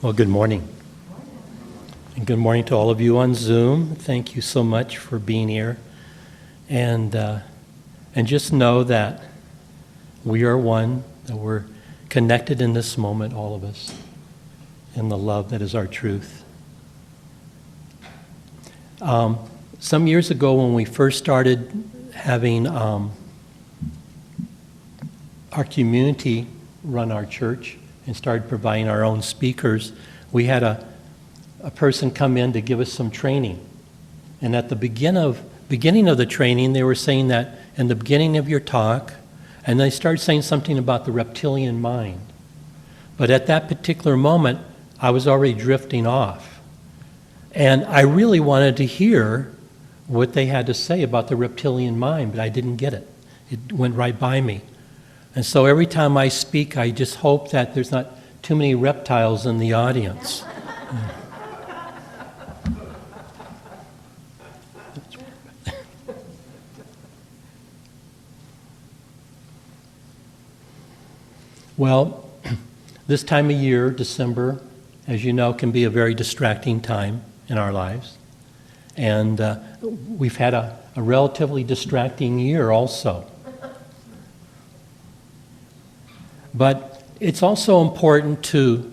Well, good morning. And good morning to all of you on Zoom. Thank you so much for being here. And just know that we are one, that we're connected in this moment, all of us, in the love that is our truth. Some years ago when we first started having our community run our church and started providing our own speakers, we had a person come in to give us some training. And at the beginning of the training, they were saying that in the beginning of your talk, and they started saying something about the reptilian mind. But at that particular moment, I was already drifting off. And I really wanted to hear what they had to say about the reptilian mind, but I didn't get it. It went right by me. And so every time I speak, I just hope that there's not too many reptiles in the audience. Well, this time of year, December, as you know, can be a very distracting time in our lives. And we've had a relatively distracting year also. But it's also important to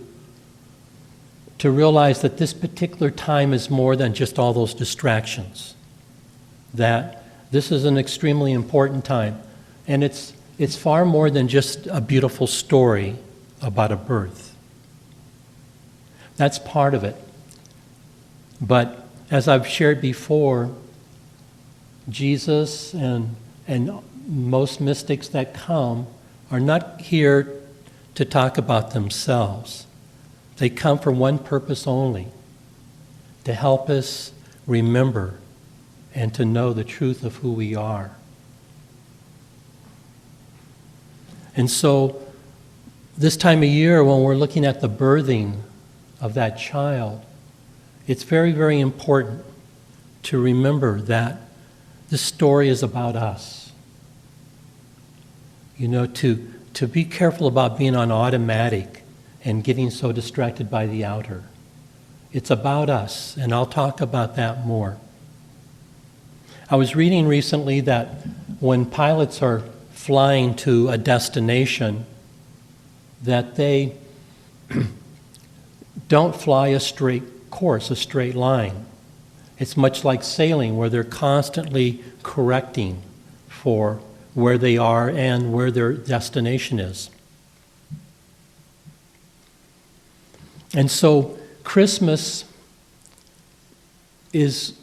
realize that this particular time is more than just all those distractions. That this is an extremely important time. And it's far more than just a beautiful story about a birth. That's part of it. But as I've shared before, Jesus and most mystics that come are not here to talk about themselves. They come for one purpose only, to help us remember and to know the truth of who we are. And so this time of year, when we're looking at the birthing of that child, it's very, very important to remember that this story is about us. You know, to be careful about being on automatic and getting so distracted by the outer. It's about us, and I'll talk about that more. I was reading recently that when pilots are flying to a destination, that they don't fly a straight course, a straight line. It's much like sailing, where they're constantly correcting for where they are and where their destination is. And so Christmas is,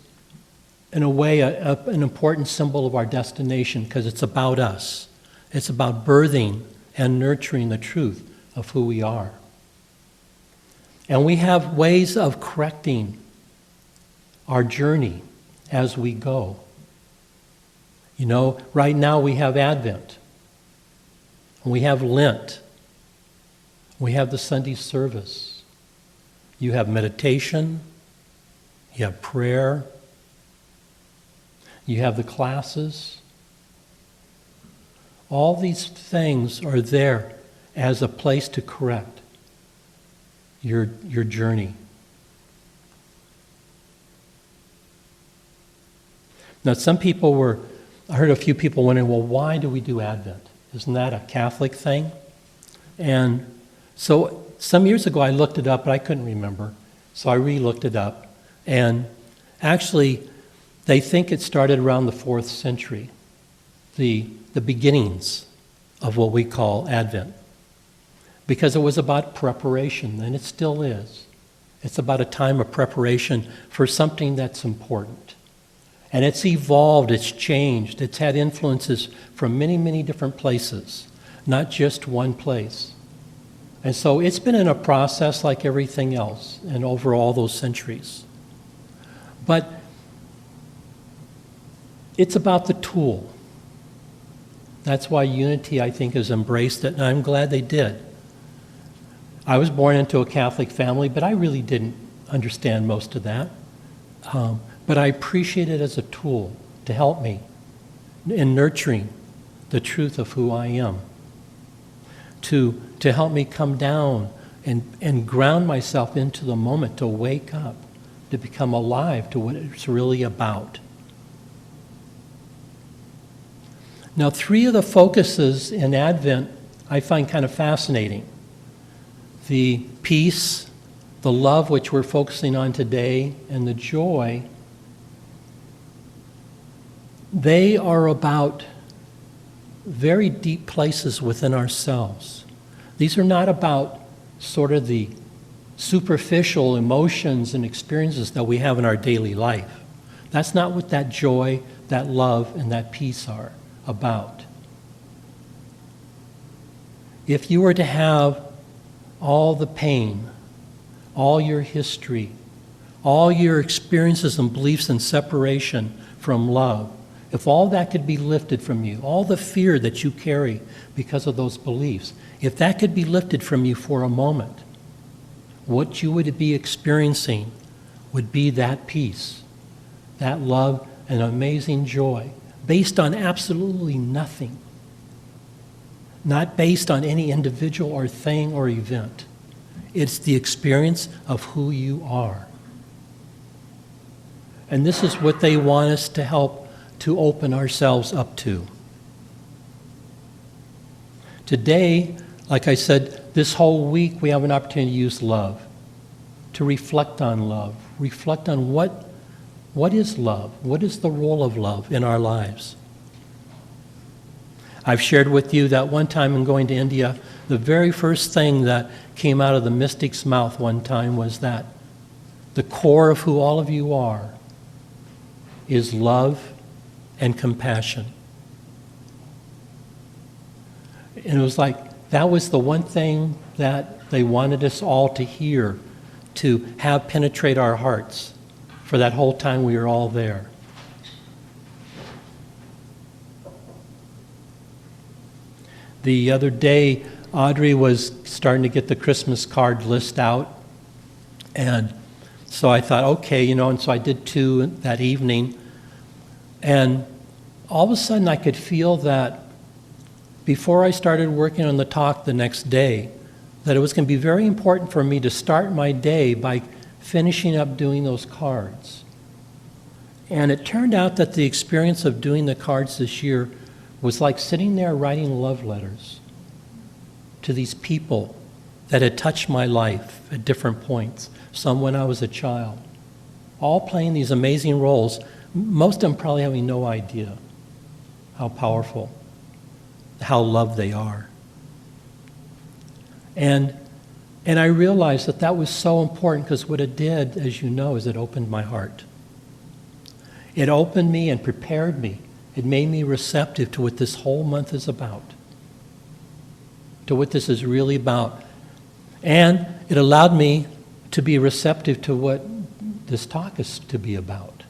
in a way, an important symbol of our destination because it's about us. It's about birthing and nurturing the truth of who we are. And we have ways of correcting our journey as we go. You know, right now we have Advent, and we have Lent, we have the Sunday service, you have meditation, you have prayer, you have the classes. All these things are there as a place to correct your journey. Now, I heard a few people wondering, well, why do we do Advent? Isn't that a Catholic thing? And so some years ago I looked it up, but I couldn't remember. So I re-looked it up. And actually, they think it started around the 4th century, the beginnings of what we call Advent. Because it was about preparation, and it still is. It's about a time of preparation for something that's important. And it's evolved, it's changed, it's had influences from many, many different places, not just one place. And so it's been in a process like everything else and over all those centuries. But it's about the tool. That's why Unity, I think, has embraced it, and I'm glad they did. I was born into a Catholic family, but I really didn't understand most of that. But I appreciate it as a tool to help me in nurturing the truth of who I am, to help me come down and ground myself into the moment, to wake up, to become alive to what it's really about. Now, 3 of the focuses in Advent I find kind of fascinating. The peace, the love, which we're focusing on today, and the joy, they are about very deep places within ourselves. These are not about sort of the superficial emotions and experiences that we have in our daily life. That's not what that joy, that love, and that peace are about. If you were to have all the pain, all your history, all your experiences and beliefs and separation from love, if all that could be lifted from you, all the fear that you carry because of those beliefs, if that could be lifted from you for a moment, what you would be experiencing would be that peace, that love, and amazing joy, based on absolutely nothing, not based on any individual or thing or event. It's the experience of who you are. And this is what they want us to help to open ourselves up to. Today, like I said, this whole week we have an opportunity to use love, to reflect on love, reflect on what is love, what is the role of love in our lives. I've shared with you that one time in going to India, the very first thing that came out of the mystic's mouth one time was that the core of who all of you are is love and compassion. And it was like, that was the one thing that they wanted us all to hear, to have penetrate our hearts for that whole time we were all there. The other day, Audrey was starting to get the Christmas card list out. And so I thought, okay, and so I did 2 that evening. And all of a sudden I could feel that before I started working on the talk the next day, that it was going to be very important for me to start my day by finishing up doing those cards. And it turned out that the experience of doing the cards this year was like sitting there writing love letters to these people that had touched my life at different points, some when I was a child, all playing these amazing roles, most of them probably having no idea how powerful, how loved they are. And I realized that that was so important, because what it did, as you know, is it opened my heart. It opened me and prepared me. It made me receptive to what this whole month is about, to what this is really about. And it allowed me to be receptive to what this talk is to be about.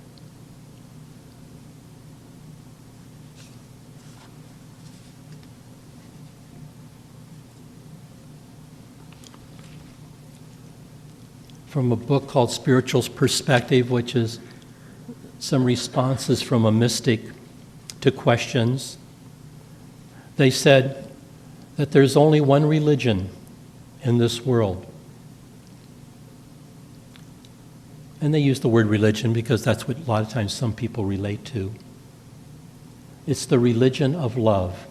From a book called Spiritual Perspective, which is some responses from a mystic to questions. They said that there's only one religion in this world. And they use the word religion because that's what a lot of times some people relate to. It's the religion of love.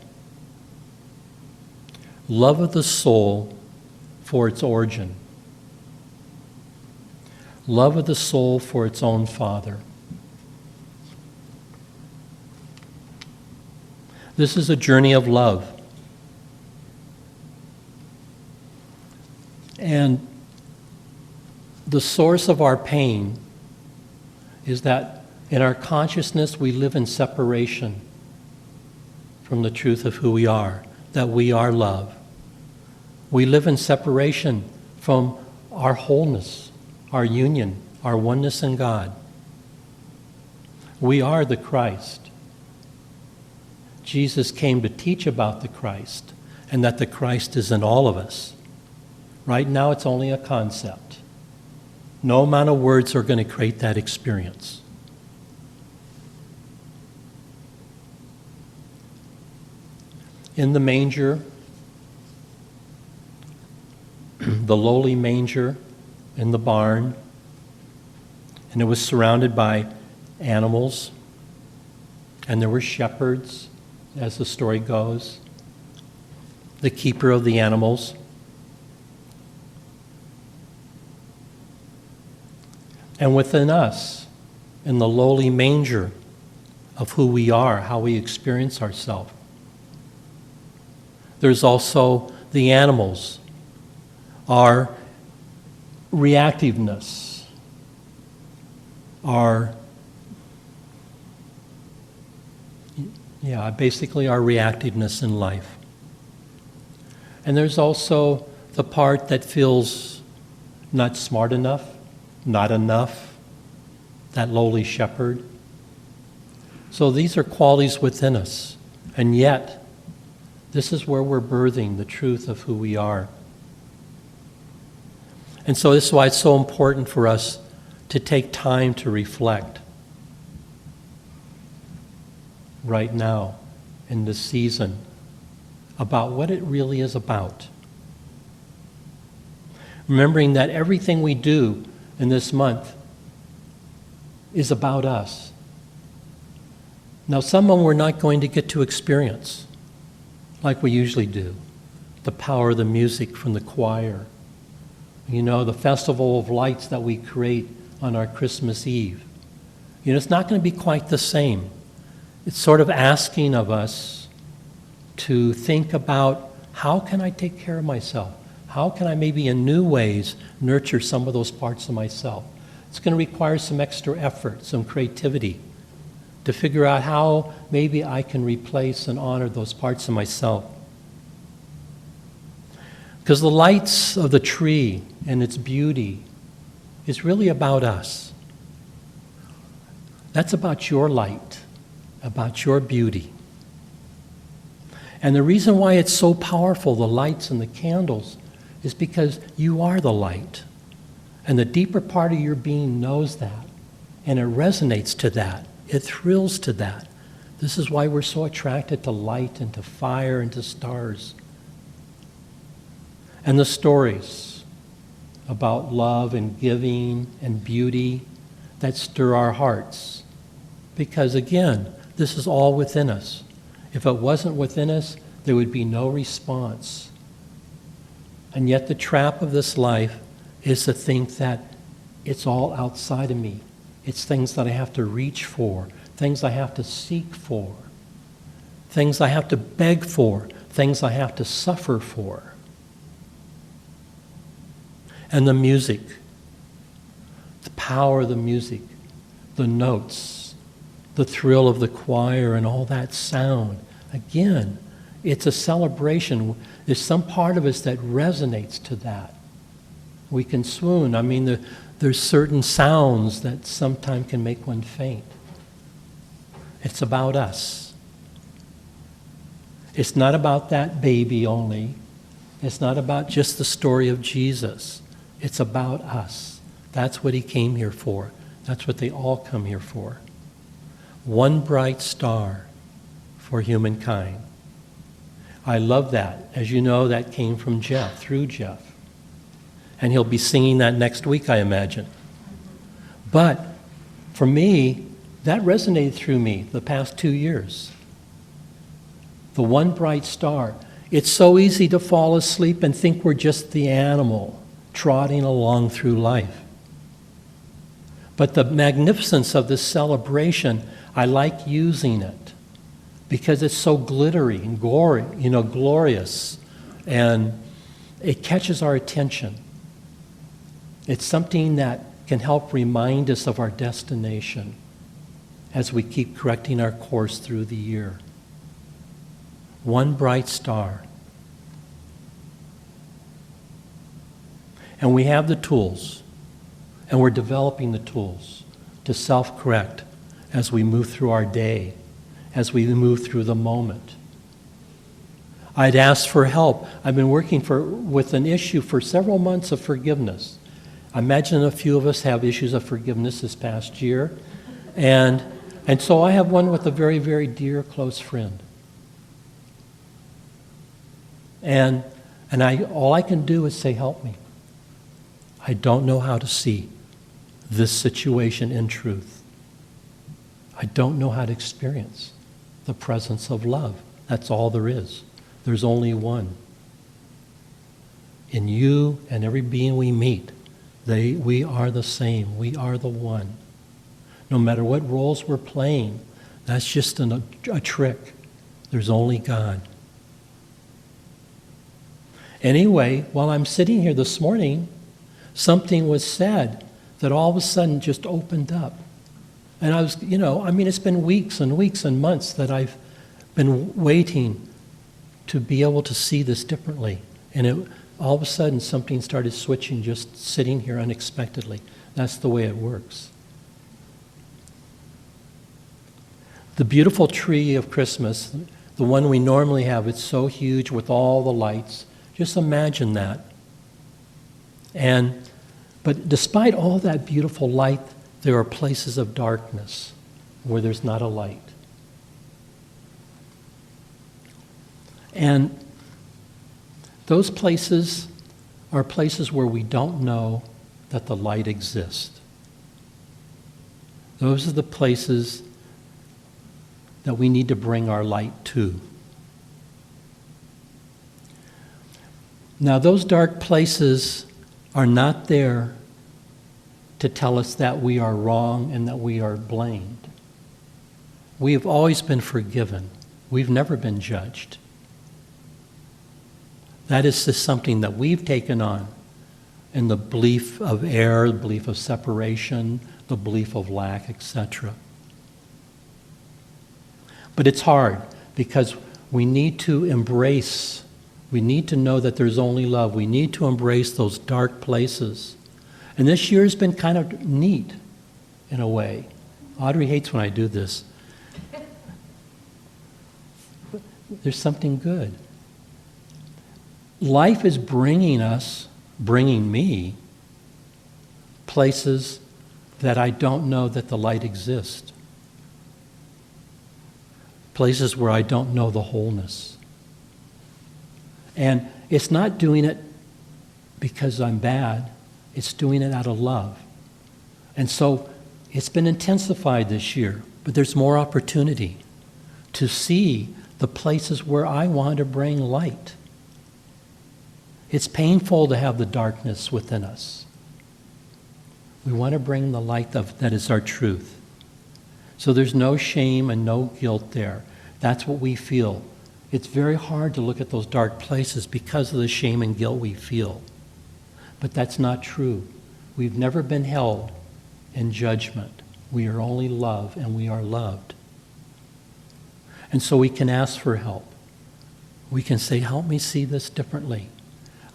Love of the soul for its origin. Love of the soul for its own Father. This is a journey of love. And the source of our pain is that in our consciousness we live in separation from the truth of who we are, that we are love. We live in separation from our wholeness, our union, our oneness in God. We are the Christ. Jesus came to teach about the Christ, and that the Christ is in all of us. Right now it's only a concept. No amount of words are going to create that experience. In the manger, the the lowly manger in the barn, and it was surrounded by animals, and there were shepherds, as the story goes, the keeper of the animals. And within us, in the lowly manger of who we are, how we experience ourselves, there's also the animals, our reactiveness, basically our reactiveness in life. And there's also the part that feels not smart enough, not enough, that lowly shepherd. So these are qualities within us, and yet this is where we're birthing the truth of who we are. And so this is why it's so important for us to take time to reflect right now in this season about what it really is about. Remembering that everything we do in this month is about us. Now, some of them we're not going to get to experience like we usually do. The power of the music from the choir. The festival of lights that we create on our Christmas Eve. It's not going to be quite the same. It's sort of asking of us to think about, how can I take care of myself? How can I maybe in new ways nurture some of those parts of myself? It's going to require some extra effort, some creativity, to figure out how maybe I can replace and honor those parts of myself. Because the lights of the tree and its beauty is really about us. That's about your light, about your beauty. And the reason why it's so powerful, the lights and the candles, is because you are the light. And the deeper part of your being knows that. And it resonates to that. It thrills to that. This is why we're so attracted to light and to fire and to stars. And the stories about love and giving and beauty that stir our hearts. Because again, this is all within us. If it wasn't within us, there would be no response. And yet the trap of this life is to think that it's all outside of me. It's things that I have to reach for, things I have to seek for, things I have to beg for, things I have to suffer for. And the music, the power of the music, the notes, the thrill of the choir and all that sound. Again, it's a celebration. There's some part of us that resonates to that. We can swoon. There's certain sounds that sometimes can make one faint. It's about us. It's not about that baby only. It's not about just the story of Jesus. It's about us. That's what he came here for. That's what they all come here for. One bright star for humankind. I love that. As you know, that came from Jeff, through Jeff. And he'll be singing that next week, I imagine. But for me, that resonated through me the past 2 years. The one bright star. It's so easy to fall asleep and think we're just the animal trotting along through life. But the magnificence of this celebration, I like using it because it's so glittery and glorious, and it catches our attention. It's something that can help remind us of our destination as we keep correcting our course through the year. One bright star. And we have the tools, and we're developing the tools to self-correct as we move through our day, as we move through the moment. I'd asked for help. I've been working with an issue for several months of forgiveness. I imagine a few of us have issues of forgiveness this past year. And so I have one with a very, very dear, close friend. And all I can do is say, help me. I don't know how to see this situation in truth. I don't know how to experience the presence of love. That's all there is. There's only one. In you and every being we meet, we are the same. We are the one. No matter what roles we're playing, that's just a trick. There's only God. Anyway, while I'm sitting here this morning, something was said that all of a sudden just opened up. And I was, it's been weeks and weeks and months that I've been waiting to be able to see this differently. And all of a sudden something started switching just sitting here unexpectedly. That's the way it works. The beautiful tree of Christmas, the one we normally have, it's so huge with all the lights. Just imagine that. But despite all that beautiful light, there are places of darkness where there's not a light. And those places are places where we don't know that the light exists. Those are the places that we need to bring our light to. Now, those dark places are not there to tell us that we are wrong and that we are blamed. We have always been forgiven. We've never been judged. That is just something that we've taken on in the belief of error, the belief of separation, the belief of lack, etc. But it's hard because we need to embrace, we need to know that there's only love. We need to embrace those dark places. And this year has been kind of neat in a way. Audrey hates when I do this. But there's something good. Life is bringing me, places that I don't know that the light exists. Places where I don't know the wholeness. And it's not doing it because I'm bad. It's doing it out of love. And so it's been intensified this year, but there's more opportunity to see the places where I want to bring light. It's painful to have the darkness within us. We want to bring the light that is our truth. So there's no shame and no guilt there. That's what we feel. It's very hard to look at those dark places because of the shame and guilt we feel. But that's not true. We've never been held in judgment. We are only love, and we are loved. And so we can ask for help. We can say, help me see this differently.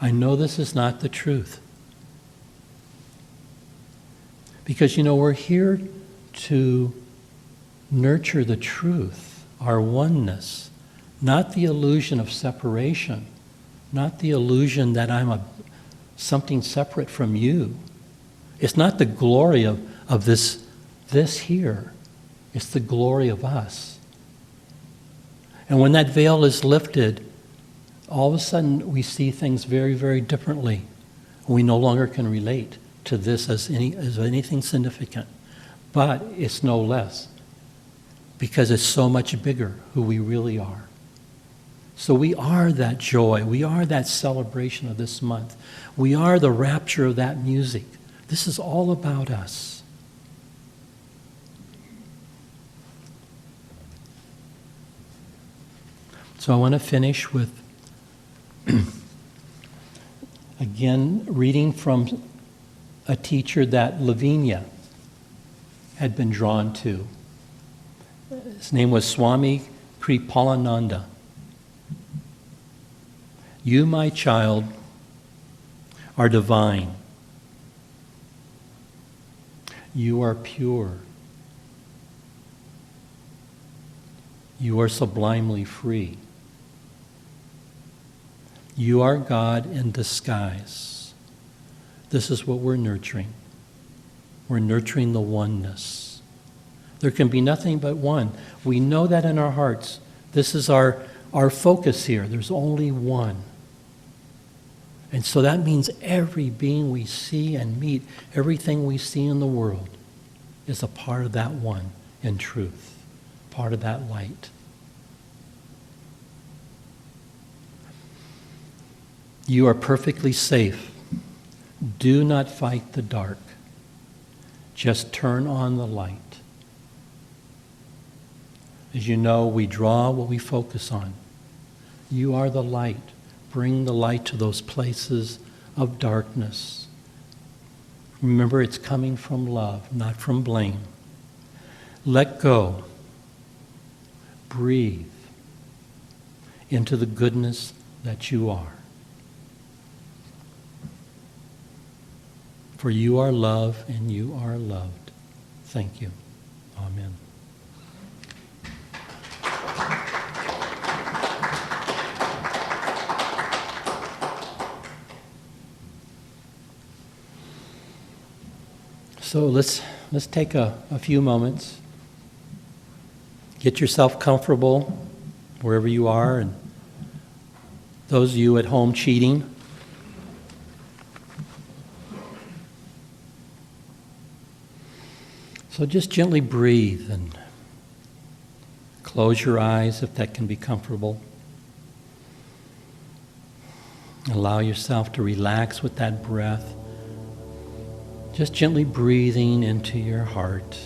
I know this is not the truth. Because, we're here to nurture the truth, our oneness, not the illusion of separation, not the illusion that I'm something separate from you. It's not the glory of this here. It's the glory of us. And when that veil is lifted, all of a sudden we see things very, very differently. We no longer can relate to this as anything significant. But it's no less, because it's so much bigger who we really are. So we are that joy. We are that celebration of this month. We are the rapture of that music. This is all about us. So I want to finish with, again, reading from a teacher that Lavinia had been drawn to. His name was Swami Kripalananda. You, my child, are divine. You are pure. You are sublimely free. You are God in disguise. This is what we're nurturing. We're nurturing the oneness. There can be nothing but one. We know that in our hearts. This is our focus here. There's only one. And so that means every being we see and meet, everything we see in the world is a part of that one in truth, part of that light. You are perfectly safe. Do not fight the dark. Just turn on the light. As you know, we draw what we focus on. You are the light. Bring the light to those places of darkness. Remember, it's coming from love, not from blame. Let go. Breathe into the goodness that you are. For you are love and you are loved. Thank you. Amen. So let's take a few moments. Get yourself comfortable wherever you are, and those of you at home cheating. So just gently breathe and close your eyes if that can be comfortable. Allow yourself to relax with that breath. Just gently breathing into your heart.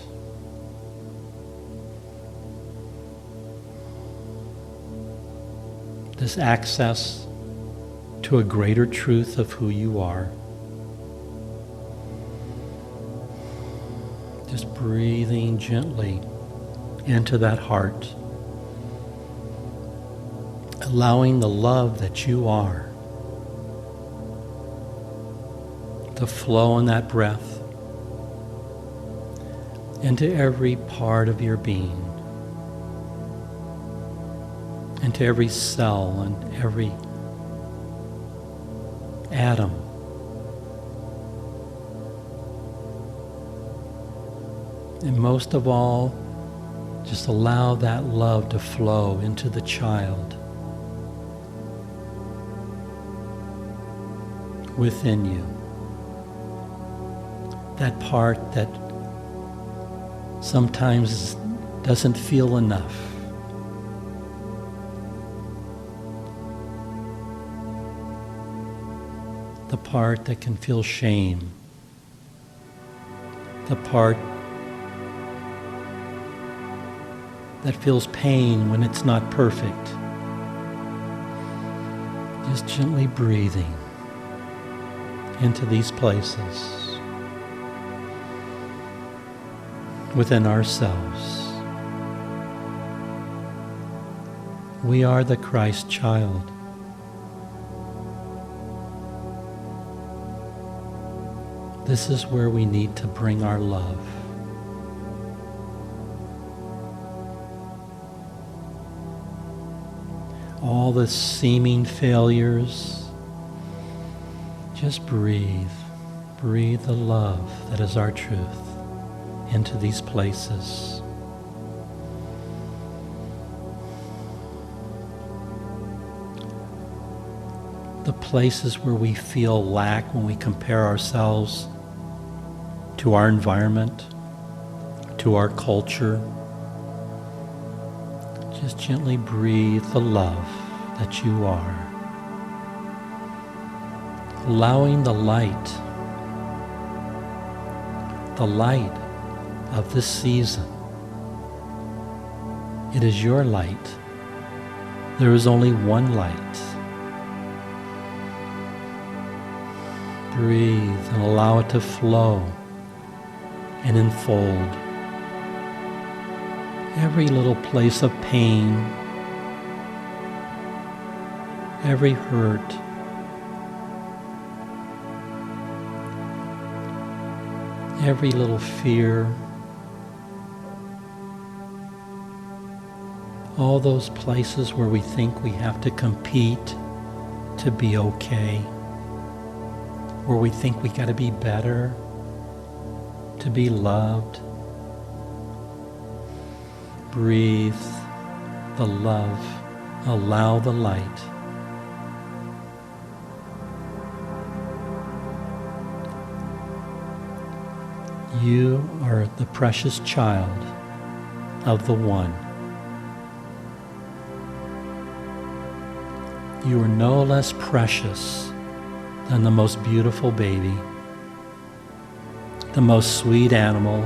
This access to a greater truth of who you are. Just breathing gently into that heart. Allowing the love that you are to flow in that breath into every part of your being, into every cell and every atom. And most of all, just allow that love to flow into the child within you. That part that sometimes doesn't feel enough. The part that can feel shame. The part that feels pain when it's not perfect. Just gently breathing into these places within ourselves. We are the Christ child. This is where we need to bring our love. All the seeming failures, just breathe. Breathe the love that is our truth into these places. The places where we feel lack when we compare ourselves to our environment, to our culture. Just gently breathe the love that you are. Allowing the light of this season. It is your light. There is only one light. Breathe and allow it to flow and enfold every little place of pain, every hurt, every little fear, all those places where we think we have to compete to be okay, where we think we got to be better to be loved. Breathe the love, allow the light You are the precious child of the One. You are no less precious than the most beautiful baby, the most sweet animal,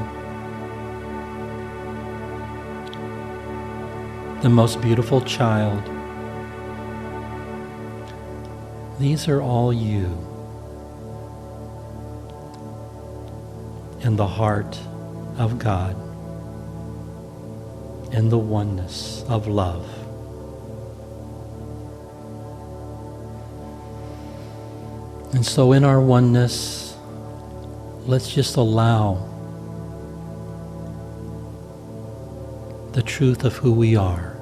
the most beautiful child. These are all you in the heart of God, in the oneness of love. And so in our oneness, let's just allow the truth of who we are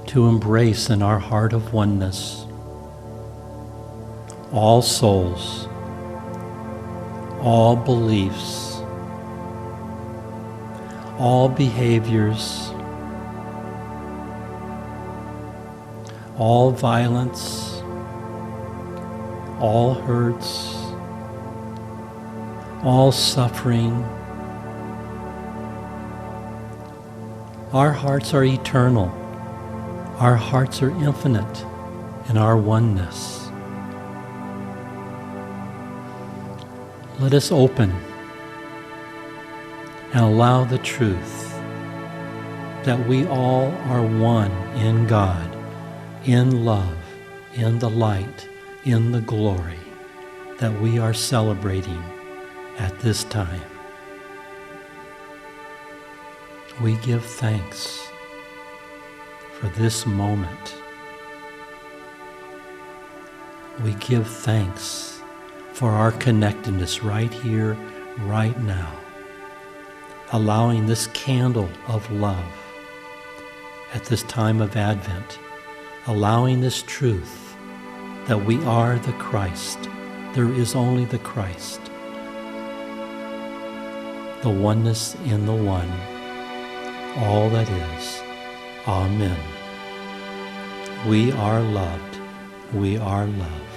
to embrace in our heart of oneness all souls, all beliefs, all behaviors, all violence, all hurts, all suffering. Our hearts are eternal. Our hearts are infinite in our oneness. Let us open and allow the truth that we all are one in God, in love, in the light, in the glory that we are celebrating at this time. We give thanks for this moment. We give thanks for our connectedness right here, right now, allowing this candle of love at this time of Advent, allowing this truth that we are the Christ. There is only the Christ, the oneness in the one, all that is. Amen. We are loved. We are loved.